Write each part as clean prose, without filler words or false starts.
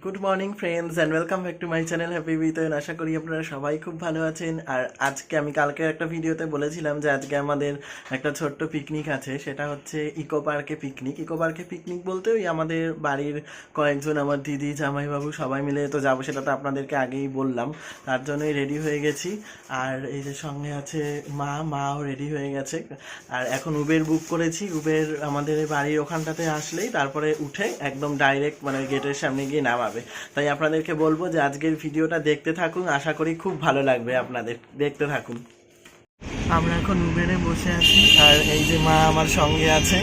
Good morning friends and welcome back to my channel happy with. আশা করি আপনারা সবাই খুব ভালো আছেন। আর আজকে আমি কালকের একটা ভিডিওতে বলেছিলাম যে আজকে আমাদের একটা ছোট্ট পিকনিক আছে, সেটা হচ্ছে ইকো পার্কে পিকনিক। ইকো পার্কে পিকনিক বলতে ওই আমাদের বাড়ির কয়েকজন, আমার দিদি, জামাইবাবু সবাই মিলে তো যাবো, সেটা তো আপনাদেরকে আগেই বললাম। তার জন্যই রেডি হয়ে গেছি। আর এই যে সঙ্গে আছে মাও রেডি হয়ে গেছে। আর এখন উবের বুক করেছি। উবের আমাদের বাড়ির ওখানটাতে আসলেই তারপরে উঠে একদম ডাইরেক্ট মানে গেটের সামনে গিয়ে নামাবে। তাই আপনাদেরকে বলবো যে আজকের ভিডিওটা দেখতে থাকুন, আশা করি খুব ভালো লাগবে আপনাদের, দেখতে থাকুন। আমরা এখন উবেরে বসে আছি আর এই যে মা আমার সঙ্গে আছে।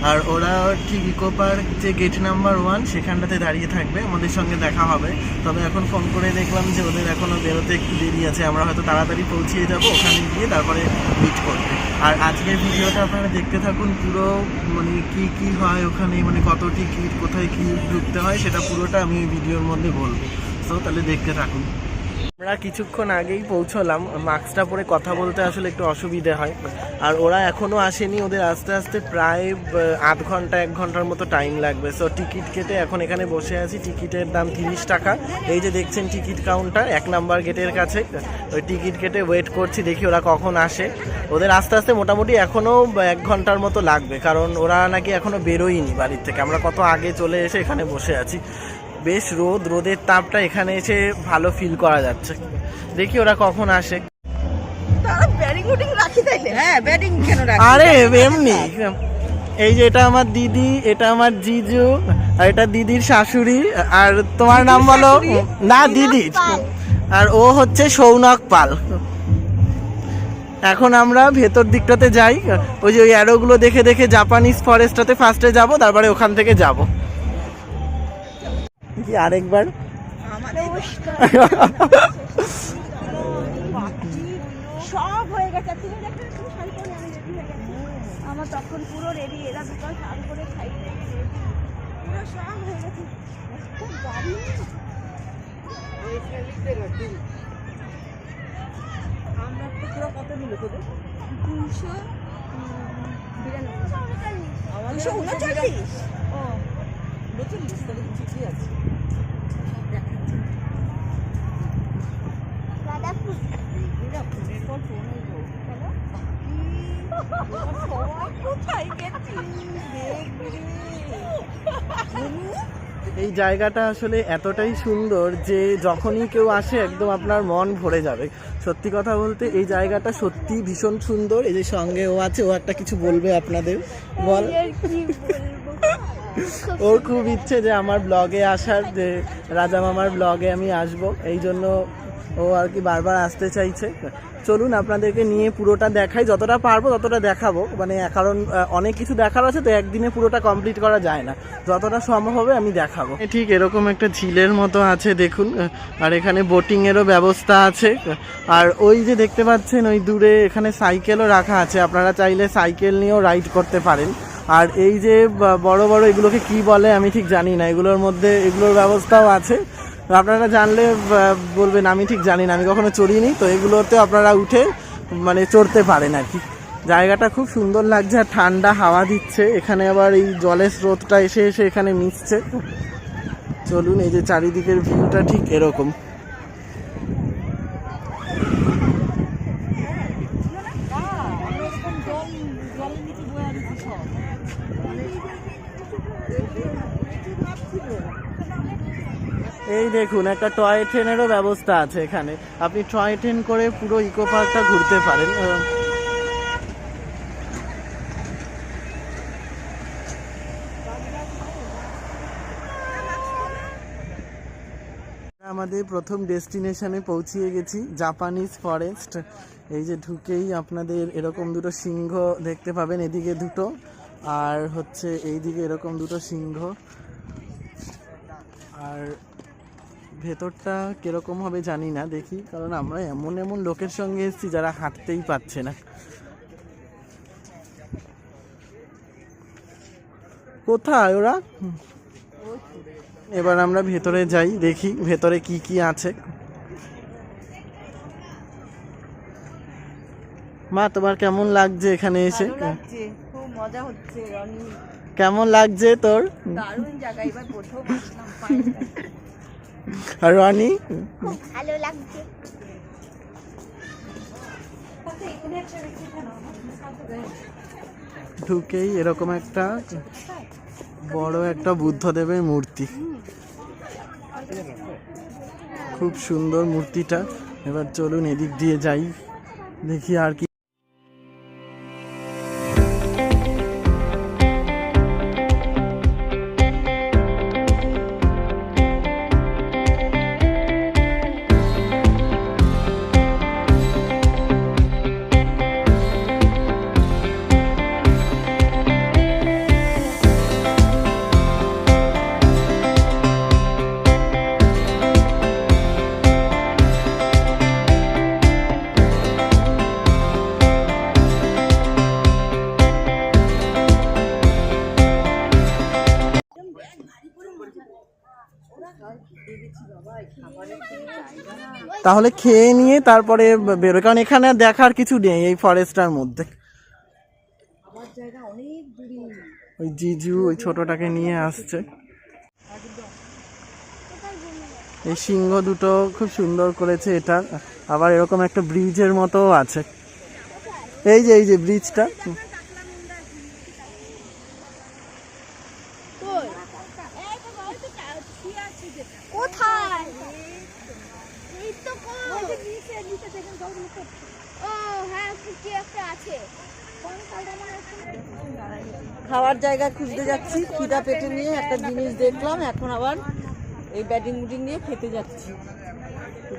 আর ওরা ঠিক ইকো পার্ক যে গেট নাম্বার 1 সেখানটাতে দাঁড়িয়ে থাকবে, আমাদের সঙ্গে দেখা হবে। তবে এখন ফোন করে দেখলাম যে ওদের এখনও বেরোতে একটু দেরি আছে, আমরা হয়তো তাড়াতাড়ি পৌঁছিয়ে যাবো ওখানে গিয়ে, তারপরে মিট করবে। আর আজকের ভিডিওটা আপনারা দেখতে থাকুন পুরো, মানে কি হয় ওখানে, মানে কত টিকিট, কোথায় কি ঢুকতে হয়, সেটা পুরোটা আমি এই ভিডিওর মধ্যে বলবো। তো তাহলে দেখতে থাকুন। আমরা কিছুক্ষণ আগেই পৌঁছলাম। মাস্কটা পরে কথা বলতে আসলে একটু অসুবিধে হয়। আর ওরা এখনও আসেনি, ওদের আস্তে আস্তে প্রায় আধ ঘন্টা 1 ঘন্টার মতো টাইম লাগবে। সো টিকিট কেটে এখন এখানে বসে আছি। টিকিটের দাম 30 টাকা। এই যে দেখছেন টিকিট কাউন্টার 1 নাম্বার গেটের কাছে, ওই টিকিট কেটে ওয়েট করছি, দেখি ওরা কখন আসে। ওদের আস্তে আস্তে মোটামুটি এখনও 1 ঘন্টার মতো লাগবে, কারণ ওরা নাকি এখনও বেরোয়নি বাড়ির থেকে। আমরা কত আগে চলে এসে এখানে বসে আছি। বেশ রোদের তাপটা এখানে এসে ভালো ফিল করা যাচ্ছে। দেখি ওরা কখন আসে। আরে এমনি, এই যে এটা আমার দিদি, এটা আমার জিজু, আর এটা দিদির শাশুড়ি। আর তোমার নাম বলো? না দিদি। আর ও হচ্ছে সৌনক পাল। এখন আমরা ভেতর দিকটাতে যাই, ওই যে ওই অ্যারোগুলো দেখে দেখে জাপানিজ ফরেস্টটাতে ফার্স্টে যাব, তারপরে ওখান থেকে যাব। কি আরেকবার সব হয়ে গেছে। তুমি দেখো তুমি শাড়ি পরে আমি রেডি হয়ে গেছি। আমার তখন পুরো রেডি, এরা দুটো শাড়ি পরে খাই পুরো সব হয়ে গেছে। খুব গাড়ি আমরা তো পুরো কত নিল তোদের? 239। ও 39, তাহলে ঠিকই আছে। এই জায়গাটা আসলে এতটাই সুন্দর যে যখনই কেউ আসে একদম আপনার মন ভরে যাবে। সত্যি কথা বলতে এই জায়গাটা সত্যি ভীষণ সুন্দর। এই যে সঙ্গে ও আছে, ও একটা কিছু বলবে আপনাদের। বল। ওর খুব ইচ্ছে যে আমার ব্লগে আসার, যে রাজা মামার ব্লগে আমি আসব, এই জন্য ও আর কি বারবার আসতে চাইছে। চলুন আপনাদেরকে নিয়ে পুরোটা দেখাই, যতটা পারবো ততটা দেখাবো। মানে কারণ অনেক কিছু দেখার আছে, তো একদিনে পুরোটা কমপ্লিট করা যায় না, যতটা সম্ভব হবে আমি দেখাবো। ঠিক এরকম একটা ঝিলের মতো আছে দেখুন, আর এখানে বোটিংয়েরও ব্যবস্থা আছে। আর ওই যে দেখতে পাচ্ছেন ওই দূরে, এখানে সাইকেলও রাখা আছে, আপনারা চাইলে সাইকেল নিয়েও রাইড করতে পারেন। আর এই যে বড় বড় এগুলোকে কি বলে আমি ঠিক জানি না, এগুলোর মধ্যে এগুলোর ব্যবস্থাও আছে। আপনারা জানলে বলবেন, আমি ঠিক জানি না, আমি কখনো চড়িনি। তো এগুলোতে আপনারা উঠে মানে চড়তে পারেন আর কি। জায়গাটা খুব সুন্দর লাগছে, আর ঠান্ডা হাওয়া দিচ্ছে। এখানে আবার এই জলের স্রোতটা এসে এসে এখানে মিশছে। চলুন, এই যে চারিদিকের ভিউটা ঠিক এরকম। এই দেখুন একটা টয় ট্রেনেরও ব্যবস্থা আছে এখানে, আপনি টয় ট্রেন করে পুরো ইকো পার্কটা ঘুরতে পারেন। আমাদের প্রথম ডেস্টিনেশনে পৌঁছিয়ে গেছি, জাপানিজ ফরেস্ট। এই যে ঢুকেই আপনাদের এরকম দুটো সিংহ দেখতে পাবেন, এদিকে দুটো আর হচ্ছে এইদিকে এরকম দুটো সিংহ। আর ভেতরটা কিরকম হবে জানি না, দেখি, কারণ আমরা এমন এমন লোকের সঙ্গে এসেছি যারা হাঁটতেই পারছে না। কোথায় ওরা? এবার আমরা ভেতরে যাই, দেখি ভেতরে কি কি আছে। মা, তোমার কেমন লাগছে এখানে এসে? খুব মজা হচ্ছে। কেমন লাগছে তোর? দারুণ জায়গা, এবার প্রথম আসলাম। আর রনি খুব ভালো লাগছে। ঢুকেই এরকম একটা বড় একটা বুদ্ধদেবের মূর্তি, খুব সুন্দর মূর্তিটা। এবার চলুন এদিক দিয়ে যাই, দেখি আর কি। তাহলে খেয়ে নিয়ে তারপরে বেরো, কারণ এখানে আর দেখার কিছু নেই এই ফরেস্টটার মধ্যে। ওই জিজু ওই ছোটটাকে নিয়ে আসছে। এই সিংহ দুটো খুব সুন্দর করেছে এটা, আবার এরকম একটা ব্রিজের মতো আছে। এই যে ব্রিজটা, কোথায়? খাওয়ার জায়গা খুঁজতে যাচ্ছি, খিদা পেটে নিয়ে একটা জিনিস দেখলাম, এখন আবার এই ব্যাটিং বুটিং নিয়ে খেতে যাচ্ছি।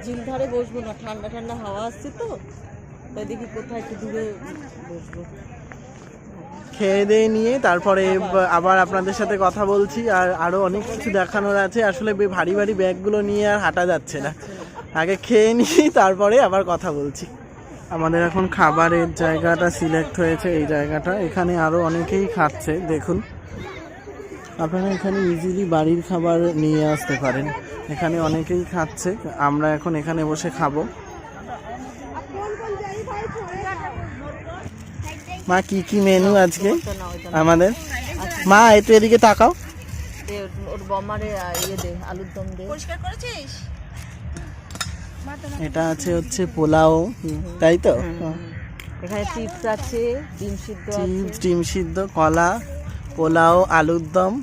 ঝিল ধারে বসবো না, ঠান্ডা ঠান্ডা হাওয়া আসছে তো, তাই দেখি কোথায় একটু দূরে বসবো। খেয়ে দিয়ে নিয়ে তারপরে আবার আপনাদের সাথে কথা বলছি। আর আরো অনেক কিছু দেখানোর আছে, আসলে ভারী ভারী ব্যাগগুলো নিয়ে আর হাঁটা যাচ্ছে না। আগে খেয়ে নিই তারপরে আবার কথা বলছি। আমাদের এখন খাবারের জায়গাটা সিলেক্ট হয়েছে, এই জায়গাটা। এখানে আরো অনেকেই খাচ্ছে, দেখুন আপনারা এখানে ইজিলি বাড়ির খাবার নিয়ে আসতে পারেন। এখানে অনেকেই খাচ্ছে, আমরা এখন এখানে বসে খাবো। মা কি কি মেনু আজকে আমাদের? মা একটু এদিকে তাকাও। ওর বমারে ইয়ে দে, আলুর দম দে। পরিষ্কার করেছিস? এটা আছে হচ্ছে পোলাও, তাই তো? এখানে চিপস আছে, ডিম সিদ্ধ আছে, চিপস, ডিম সিদ্ধ, কলা, পোলাও, আলুর দম।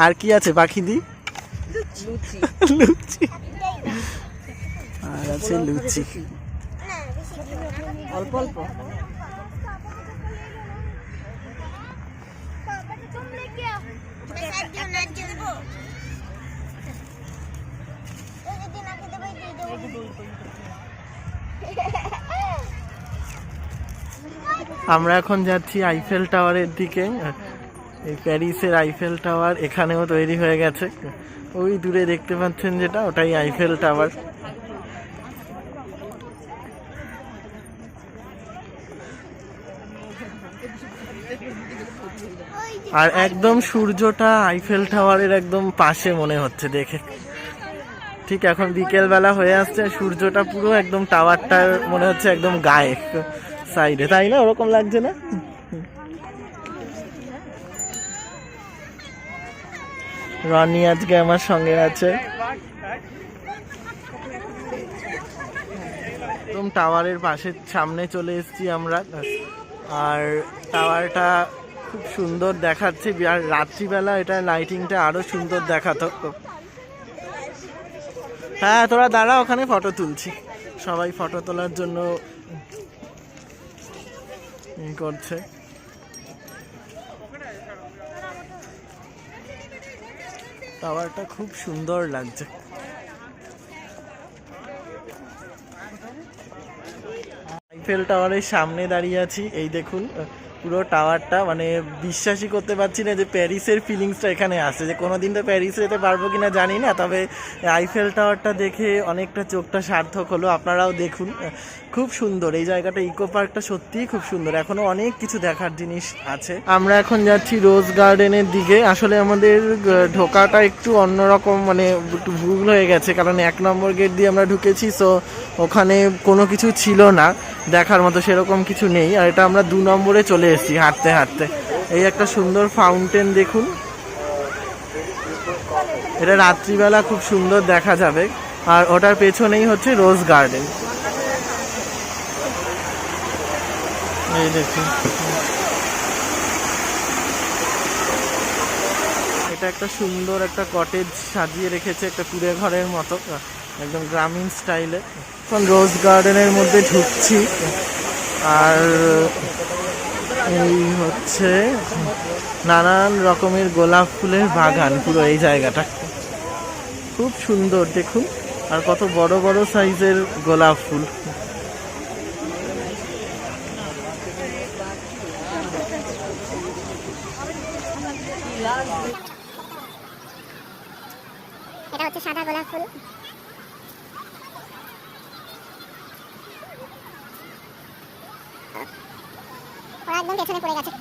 আর কি আছে বাকি দি? লুচি। লুচি আর আছে লুচি। অল্প অল্প। আমরা এখন যাচ্ছি আইফেল টাওয়ারের দিকে। এই প্যারিসের আইফেল টাওয়ার এখানেও তৈরি হয়ে গেছে। ওই দূরে দেখতে পাচ্ছেন যেটা, ওটাই আইফেল টাওয়ার। আর একদম সূর্যটা আইফেল টাওয়ারের একদম পাশে মনে হচ্ছে দেখে। ঠিক এখন বিকেল বেলা হয়ে আসছে, সূর্যটা পুরো একদম টাওয়ারটার মনে হচ্ছে একদম গায়ে সাইডে, তাই না? ওরকম লাগছে না? রনি আজকে আমার সঙ্গে আছে। একদম টাওয়ারের পাশে সামনে চলে এসেছি আমরা। আর টাওয়ারটা খুব সুন্দর দেখাচ্ছে, আর রাত্রিবেলা এটা লাইটিংটা আরো সুন্দর দেখাতো। হ্যাঁ তোরা দাঁড়া, ওখানে ফটো তুলছি। সবাই ফটো তোলার জন্য করছে। টাওয়ারটা খুব সুন্দর লাগছে। আইফেল টাওয়ারের সামনে দাঁড়িয়ে আছি, এই দেখুন পুরো টাওয়ারটা, মানে বিশ্বাসই করতে পারছি না যে প্যারিসের ফিলিংসটা এখানে আসছে। যে কোনোদিন তো প্যারিসে যেতে পারবো কিনা জানি না, তবে আইফেল টাওয়ারটা দেখে অনেকটা চোখটা সার্থক হলো। আপনারাও দেখুন, খুব সুন্দর এই জায়গাটা। ইকো পার্কটা সত্যিই খুব সুন্দর, এখনো অনেক কিছু দেখার জিনিস আছে। আমরা এখন যাচ্ছি রোজ গার্ডেনের দিকে। আসলে আমাদের ঢোকাটা একটু অন্যরকম, মানে একটু ভুল হয়ে গেছে, কারণ 1 নম্বর গেট দিয়ে আমরা ঢুকেছি। সো ওখানে কোনো কিছু ছিল না দেখার মতো, সেরকম কিছু নেই। আর এটা আমরা 2 নম্বরে চলে এসেছি হাঁটতে হাঁটতে। এই একটা সুন্দর ফাউন্টেন দেখুন, এটা রাত্রিবেলা খুব সুন্দর দেখা যাবে। আর ওটার পেছনেই হচ্ছে রোজ গার্ডেন। এই দেখুন, এটা একটা সুন্দর একটা কটেজ সাজিয়ে রেখেছে, একটা কুড়ে ঘরের মতো, একদম গ্রামীণ স্টাইলে। এখন রোজ গার্ডেনের মধ্যে ঢুকছি। আর এই হচ্ছে নানান রকমের গোলাপ ফুলের বাগান। পুরো এই জায়গাটা খুব সুন্দর দেখুন, আর কত বড় বড় সাইজের গোলাপ ফুল। এটা হচ্ছে সাদা গোলাপ ফুল। ওরা একদম পেছনে পড়ে গেছে।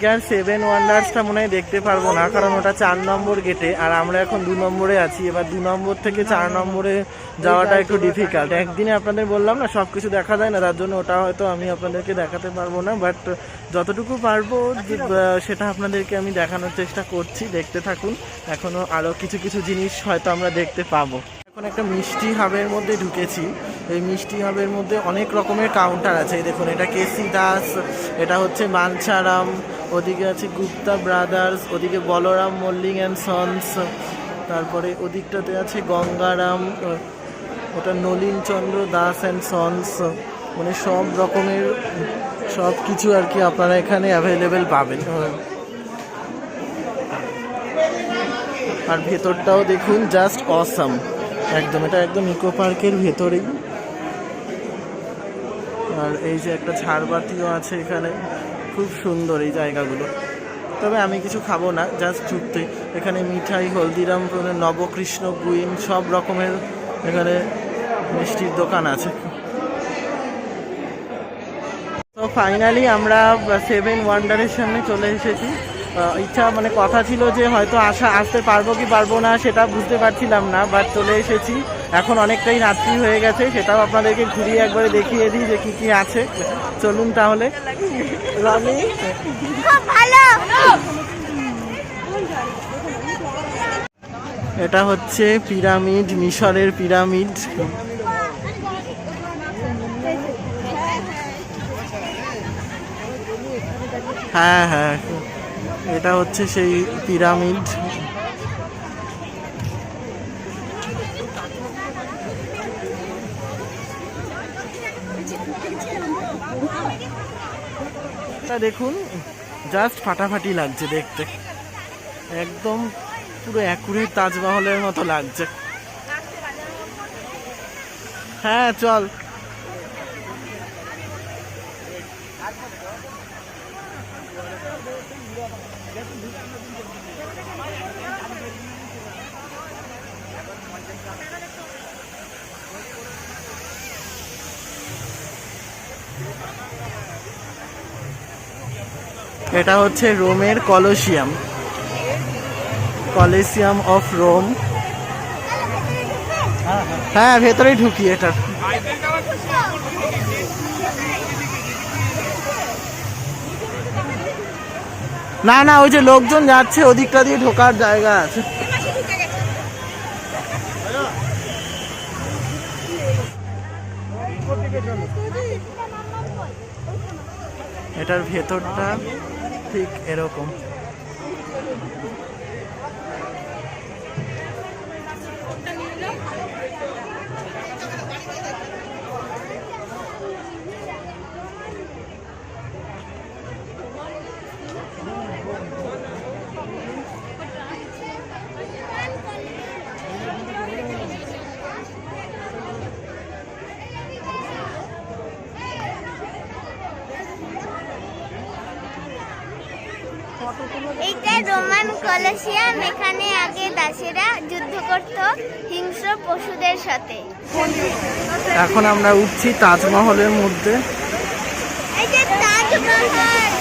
আজকে আর 7 ওয়ান্ডার্সটা মনে হয় দেখতে পারবো না, কারণ ওটা 4 নম্বর গেটে, আর আমরা এখন 2 নম্বরে আছি। এবার 2 নম্বর থেকে 4 নম্বরে যাওয়াটা একটু ডিফিকাল্ট। একদিনে আপনাদের বললাম না সব কিছু দেখা যায় না, তার জন্য ওটা হয়তো আমি আপনাদেরকে দেখাতে পারবো না, বাট যতটুকু পারবো সেটা আপনাদেরকে আমি দেখানোর চেষ্টা করছি। দেখতে থাকুন, এখনো আরও কিছু কিছু জিনিস হয়তো আমরা দেখতে পাবো। এখন একটা মিষ্টি হাবের মধ্যে ঢুকেছি। এই মিষ্টি হাবের মধ্যে অনেক রকমের কাউন্টার আছে। এই দেখুন, এটা কেসি দাস, এটা হচ্ছে মানসারাম, ওদিকে আছে গুপ্তা ব্রাদার্স, ওদিকে বলরাম মল্লিক অ্যান্ড সন্স, তারপরে ওদিকটাতে আছে গঙ্গারাম, ওটা নলিন চন্দ্র দাস অ্যান্ড সন্স। মানে সব রকমের সব কিছু আর কি আপনারা এখানে অ্যাভেলেবেল পাবেন। আর ভেতরটাও দেখুন, জাস্ট অসাম একদম। এটা একদম ইকো পার্কের ভেতরেই। আর এই যে একটা ঝাড়বাতিও আছে এখানে, খুব সুন্দর এই জায়গাগুলো। তবে আমি কিছু খাবো না, জাস্ট ঘুরতে। এখানে মিঠাই, হলদিরাম, নবকৃষ্ণ, গুইন সব রকমের এখানে মিষ্টির দোকান আছে। তো ফাইনালি আমরা 7 ওয়ান্ডারের সামনে চলে এসেছি। ইচ্ছা মানে কথা ছিল যে হয়তো আসতে পারবো কি পারবো না সেটা বুঝতে পারছিলাম না, বাট চলে এসেছি। এখন অনেকটাই রাত্রি হয়ে গেছে, সেটাও আপনাদেরকে ঘুরিয়ে একবারে দেখিয়ে দিই যে কি কি আছে। চলুন তাহলে। রনি, এটা হচ্ছে পিরামিড, মিশরের পিরামিড। হ্যাঁ হ্যাঁ, এটা হচ্ছে সেই পিরামিড। দেখুন, জাস্ট ফাটাফাটি লাগছে দেখতে, একদম পুরো অ্যাকুরেট তাজমহলের মতো লাগছে। হ্যাঁ চল। এটা হচ্ছে রোমের কলোসিয়াম, কলিসিয়াম অফ রোম। হ্যাঁ ভেতরেই ঢুকি। এটা না না, ওই যে লোকজন যাচ্ছে ওদিকটা দিয়ে ঢোকার জায়গা আছে। এটার ভেতরটা ঠিক এরকম। এইটা রোমান কলোসিয়াম। এখানে আগে দাসেরা যুদ্ধ করত হিংস্র পশুদের সাথে। এখন আমরা উঠছি তাজমহলের মধ্যে। এই যে তাজমহল।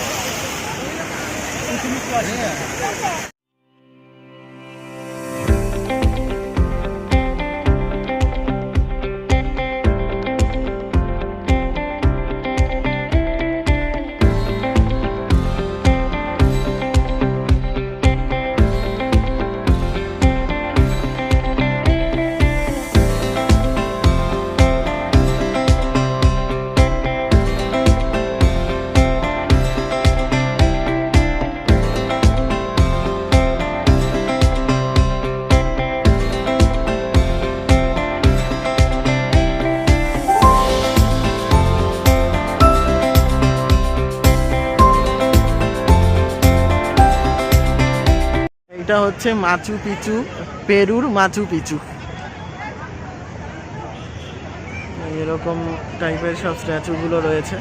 এটা হচ্ছে মাচু পিচু, পেরুর মাচু পিচু। এরকম টাইপের সব স্ট্যাচু গুলো রয়েছে।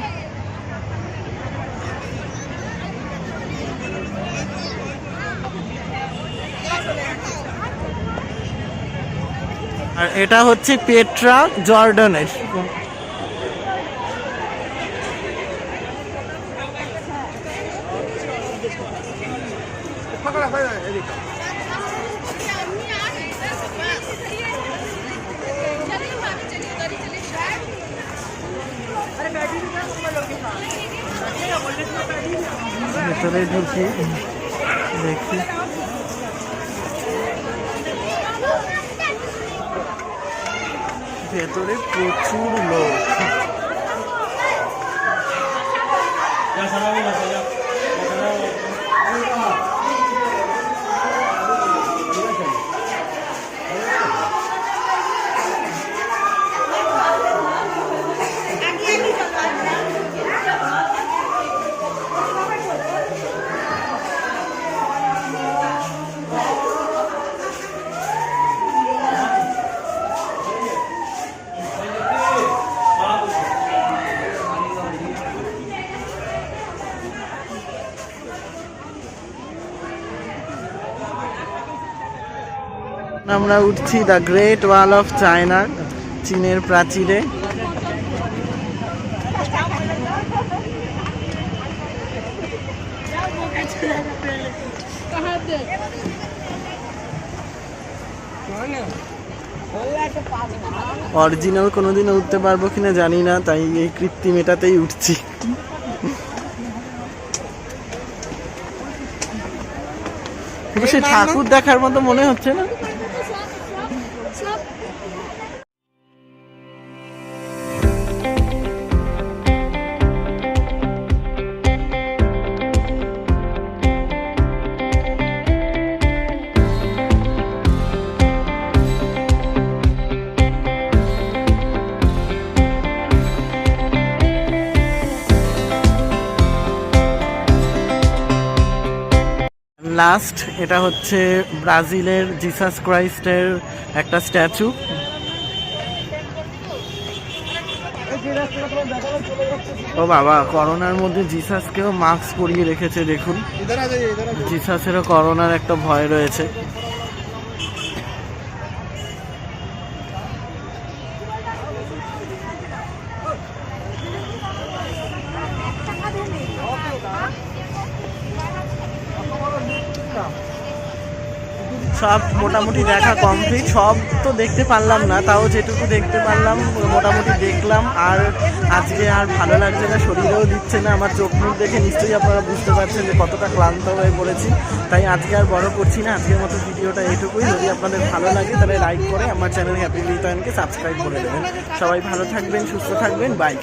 আর এটা হচ্ছে পেট্রা জর্ডানের। ভেতরে ঢুকি দেখি ভেতরে প্রচুর লোক। আমরা উঠছি the great wall of China, চীনের প্রাচীরে। অরিজিনাল কোনোদিনও উঠতে পারবো কিনা জানি না, তাই এই কৃত্রিম এটাতেই উঠছি। কিন্তু সে ঠাকুর দেখার মতো মনে হচ্ছে না। লাস্ট এটা হচ্ছে ব্রাজিলের জিসাস ক্রাইস্টের একটা স্ট্যাচু। ও বাবা, করোনার মধ্যে জিসাসকেও মাস্ক পরিয়ে রেখেছে দেখুন। জিসাসেরও করোনার একটা ভয় রয়েছে। সব মোটামুটি দেখা কমপ্লিট, সব তো দেখতে পারলাম না, তাও যেটুকু দেখতে পারলাম মোটামুটি দেখলাম। আর আজকে আর ভালো লাগছে না, শরীরেও দিচ্ছে না। আমার চোখ মুখ দেখে নিশ্চয়ই আপনারা বুঝতে পারছেন যে কতটা ক্লান্ত হয়ে পড়েছি। তাই আজকে আর বড় করছি না, আজকের মতো ভিডিওটা এইটুকুই। যদি আপনাদের ভালো লাগে তাহলে লাইক করে আমার চ্যানেল হ্যাপি বিতায়নকে সাবস্ক্রাইব করে দেবেন। সবাই ভালো থাকবেন, সুস্থ থাকবেন, বাই।